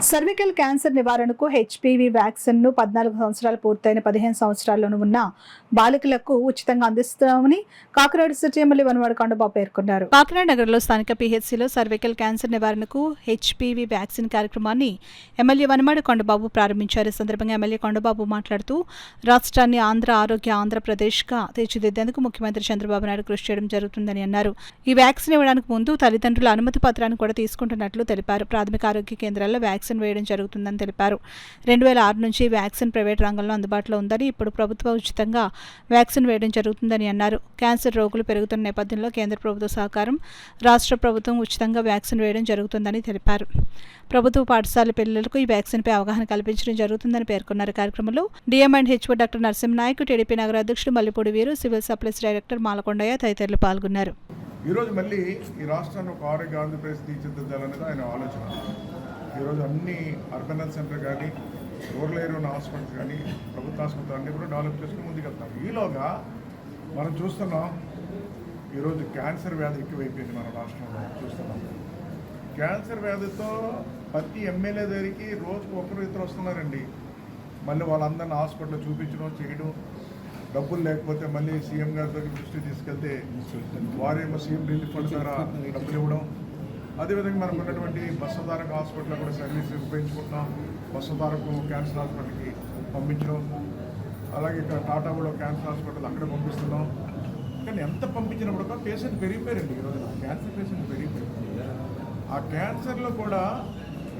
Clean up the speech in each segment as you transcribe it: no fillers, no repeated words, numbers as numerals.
Cervical cancer నివారణకు HPV vaccine ను 14 సంవత్సరాలు పూర్తయిన 15 సంవత్సరాల్లోనూ ఉన్న బాలికలకు ఉచితంగా అందిస్తామని కాకినాడ సిటీ ఎమ్మెల్యే వనమాడి కొండబాబు పేర్కొన్నారు. కాకినాడ నగరంలో స్థానిక పిహెచ్సిలో సర్వికల్ క్యాన్సర్ నివారణకు హెచ్పివి వ్యాక్సిన్ కార్యక్రమాన్ని ఎమ్మెల్యే వనమాడి కొండబాబు ప్రారంభించారు. ఈ సందర్భంగా ఎమ్మెల్యే కొండబాబు మాట్లాడుతూ రాష్ట్రాన్ని ఆంధ్రప్రదేశ్గా తీర్చిదిద్దేందుకు ముఖ్యమంత్రి చంద్రబాబు నాయుడు కృషి చేయడం జరుగుతుందని అన్నారు. ఈ వ్యాక్సిన్ ఇవ్వడానికి ముందు తల్లిదండ్రుల అనుమతి పత్రాన్ని కూడా తీసుకుంటున్నట్లు తెలిపారు. ప్రాథమిక ఆరోగ్య కేంద్రాల్లో వ్యాక్సిన్ వేయడం జరుగుతుందని తెలిపారు. 2006 నుంచి వ్యాక్సిన్ ప్రైవేట్ రంగంలో అందుబాటులో ఉందని, ఇప్పుడు ప్రభుత్వం ఉచితంగా వ్యాక్సిన్ వేయడం జరుగుతుందని అన్నారు. క్యాన్సర్ రోగులు పెరుగుతున్న నేపథ్యంలో కేంద్ర ప్రభుత్వ సహకారం, రాష్ట్ర ప్రభుత్వం ఉచితంగా వ్యాక్సిన్ వేయడం జరుగుతుందని తెలిపారు. ప్రభుత్వ పాఠశాల పిల్లలకు ఈ వ్యాక్సిన్పై అవగాహన కల్పించడం జరుగుతుందని పేర్కొన్నారు. కార్యక్రమంలో డిఎం&హెచ్ఓ డాక్టర్ నరసింహనాయక్, టీడీపీ నగర అధ్యక్షుడు మల్లిపూడి వీరు, సివిల్ సప్లైస్ డైరెక్టర్ మాలకొండయ్య తదితరులు పాల్గొన్నారు. ఈరోజు మళ్ళీ ఈ రాష్ట్రాన్ని ఒక ఆరోగ్య ఆంధ్రప్రదేశ్ తీర్చిదిద్దాలనేది ఆయన ఆలోచన. ఈరోజు అన్ని అర్బన్ హెల్త్ సెంటర్ కానీ, రూరల్ ఏరియా ఉన్న హాస్పిటల్స్ కానీ, ప్రభుత్వ ఆసుపత్రులు అన్నీ కూడా డెవలప్ చేసుకుని ముందుకెళ్తాం. ఈలోగా మనం చూస్తున్నాం, ఈరోజు క్యాన్సర్ వ్యాధి ఎక్కువైపోయింది మన రాష్ట్రంలో. చూస్తున్నాం క్యాన్సర్ వ్యాధితో ప్రతి ఎమ్మెల్యే దగ్గరికి రోజుకు ఒకరు ఇద్దరు వస్తున్నారండి. మళ్ళీ వాళ్ళందరినీ హాస్పిటల్లో చూపించడం చేయడం, డబ్బులు లేకపోతే మళ్ళీ సీఎం గారి దగ్గర దృష్టి తీసుకెళ్తే వారేమో సీఎం రిలీఫ్ ఫండ్ ద్వారా డబ్బులు ఇవ్వడం. అదేవిధంగా మనకు ఉన్నటువంటి బస్సుధారక హాస్పిటల్లో కూడా సర్వీస్ ఉపయోగించుకుంటున్నాం. బస్సుధారకు క్యాన్సర్ హాస్పిటల్కి పంపించడం, అలాగే ఇక్కడ టాటాలో క్యాన్సర్ హాస్పిటల్ అక్కడ పంపిస్తున్నాం. కానీ ఎంత పంపించినప్పుడు కూడా పేషెంట్ పెరిగిపోయారండి. ఈరోజు క్యాన్సర్ పేషెంట్ పెరిగిపోయారు. ఆ క్యాన్సర్లో కూడా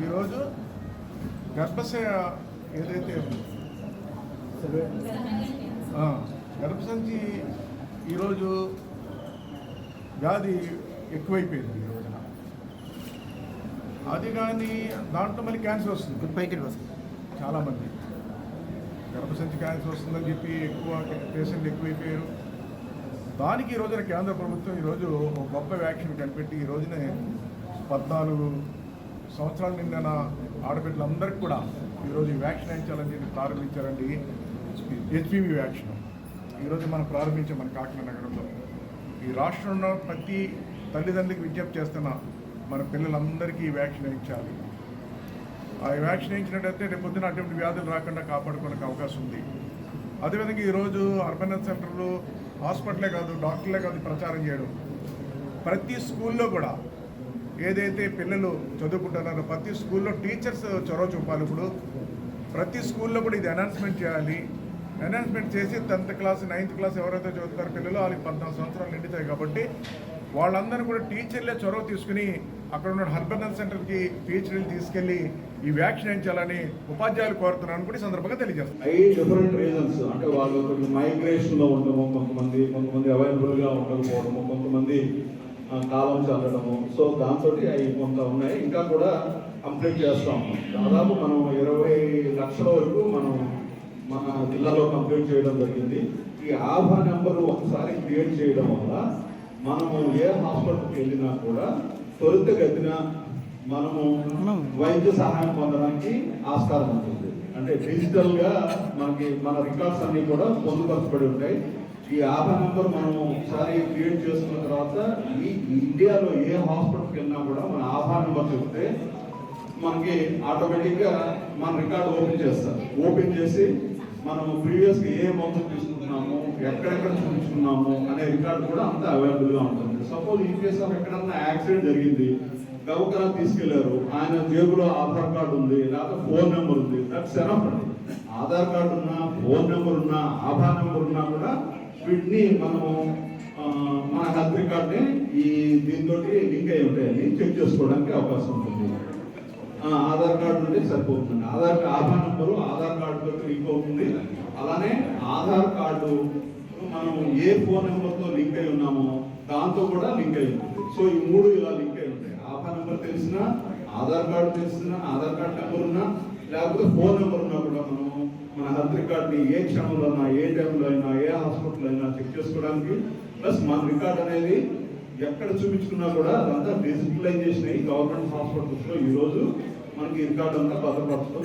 ఈరోజు గర్భశయ ఏదైతే గర్భసంచి ఈరోజు వ్యాధి ఎక్కువైపోయింది ఈ రోజున. అది కానీ దాంట్లో మళ్ళీ క్యాన్సర్ వస్తుంది. చాలామంది గర్భసంచి క్యాన్సర్ వస్తుందని చెప్పి ఎక్కువ పేషెంట్లు ఎక్కువైపోయారు. దానికి ఈ రోజున కేంద్ర ప్రభుత్వం ఈరోజు ఒక గొప్ప వ్యాక్సిన్ కనిపెట్టి ఈ రోజునే 14 సంవత్సరాలు నిండిన ఆడబిడ్డలందరికీ కూడా ఈరోజు ఈ వ్యాక్సిన్ వేయించాలని చెప్పి ప్రారంభించారండి. హెచ్పివి వ్యాక్సిన్ ఈరోజు మనం ప్రారంభించాం మన కాకినాడ నగరంలో. ఈ రాష్ట్రంలో ప్రతి తల్లిదండ్రులకి విజ్ఞప్తి చేస్తున్న మన పిల్లలందరికీ ఈ వ్యాక్సిన్ వేయించాలి. ఆ వ్యాక్సిన్ వేయించినట్టయితే రేపు పొద్దున అటువంటి వ్యాధులు రాకుండా కాపాడుకోవడానికి అవకాశం ఉంది. అదేవిధంగా ఈరోజు అర్బన్ హెల్త్ సెంటర్లు, హాస్పిటలే కాదు, డాక్టర్లే కాదు ప్రచారం చేయడం. ప్రతి స్కూల్లో కూడా ఏదైతే పిల్లలు చదువుకుంటున్నారో ప్రతి స్కూల్లో టీచర్స్ చొరవ చూపాలి. ఇప్పుడు ప్రతి స్కూల్లో కూడా ఇది అనౌన్స్మెంట్ చేయాలి. అనౌన్స్మెంట్ చేసి 10th క్లాస్ 9th క్లాస్ ఎవరైతే చదువుతారో పిల్లలు వాళ్ళకి 14 సంవత్సరాలు నిండుతాయి కాబట్టి వాళ్ళందరూ కూడా టీచర్లే చొరవ తీసుకుని అక్కడ ఉన్న అర్బన్ హెల్త్ సెంటర్కి టీచర్లు తీసుకెళ్ళి ఈ వ్యాక్సిన్ వేయించాలని ఉపాధ్యాయులు కోరుతున్నారని కూడా ఈ సందర్భంగా తెలియజేస్తారు. డిఫరెంట్ రీజన్స్ అంటే వాళ్ళు మైగ్రేషన్లో ఉండడము, కొంతమంది అవైలబుల్గా ఉండకపోవడము, కొంతమంది కాలం చల్లడము. సో దాంతో అవి కొంత ఉన్నాయి. ఇంకా కూడా కంప్లీట్ చేస్తాం. దాదాపు మనం 20 లక్షల వరకు మనం మన జిల్లాలో కంప్లీట్ చేయడం జరిగింది. ఈ ఆభా నెంబరు ఒకసారి క్రియేట్ చేయడం వల్ల మనము ఏ హాస్పిటల్కి వెళ్ళినా కూడా త్వరితగతిన మనము వైద్య సహాయం పొందడానికి ఆస్కారం ఉంటుంది. అంటే డిజిటల్గా మనకి మన రికార్డ్స్ అన్నీ కూడా పొందుపరచబడి ఉంటాయి. ఈ ఆభా నెంబర్ మనం ఒకసారి క్రియేట్ చేసుకున్న తర్వాత ఈ ఇండియాలో ఏ హాస్పిటల్కి వెళ్ళినా కూడా మన ఆభా నెంబర్ చెప్తే మనకి ఆటోమేటిక్గా మన రికార్డు ఓపెన్ చేస్తారు. ఓపెన్ చేసి మనం ప్రీవియస్గా ఏ మందులు తీసుకుంటున్నాము, ఎక్కడెక్కడ చూపించుకున్నాము అనే రికార్డు కూడా అంతా అవైలబుల్గా ఉంటుంది. సపోజ్ ఈ కేసు ఆఫ్ ఎక్కడన్నా యాక్సిడెంట్ జరిగింది, గబుకలా తీసుకెళ్లారు, ఆయన జేబులో ఆధార్ కార్డు ఉంది, లేకపోతే ఫోన్ నెంబర్ ఉంది, దట్స్ ఎనఫ్ అండి. ఆధార్ కార్డు ఉన్నా, ఫోన్ నెంబర్ ఉన్నా, ఆధార్ నెంబర్ ఉన్నా కూడా వీటిని మనము మన హెల్త్ రికార్డ్ని ఈ దీంతో లింక్ అయి ఉంటాయని చెక్ చేసుకోవడానికి అవకాశం ఉంటుంది. ఆధార్ కార్డు ఉంటే సరిపోతుంది. ఆధార్ నెంబరు ఆధార్ కార్డుతో లింక్ అవుతుంది. అలానే ఆధార్ కార్డు మనం ఏ ఫోన్ నెంబర్తో లింక్ అయి ఉన్నామో దాంతో కూడా లింక్ అయి ఉంటుంది. సో ఈ 3 ఇలా లింక్ అయి ఉంటాయి. ఆధార్ నెంబర్ తెలిసినా, ఆధార్ కార్డు తెలిసినా, ఆధార్ కార్డు నెంబర్ ఉన్నా, లేకపోతే ఫోన్ నెంబర్ ఉన్నా కూడా మనం మన హెల్త్ రికార్డ్ని ఏ క్షణంలో అయినా, ఏ టైంలో అయినా, ఏ హాస్పిటల్ అయినా చెక్ చేసుకోవడానికి. ప్లస్ మన రికార్డ్ అనేది ఎక్కడ చూపించుకున్నా కూడా అదంతా డిజిటలైజేషన్ అయ్యి గవర్నమెంట్ హాస్పిటల్స్లో ఈరోజు మనకి రికార్డు అంతా భద్రపరచడం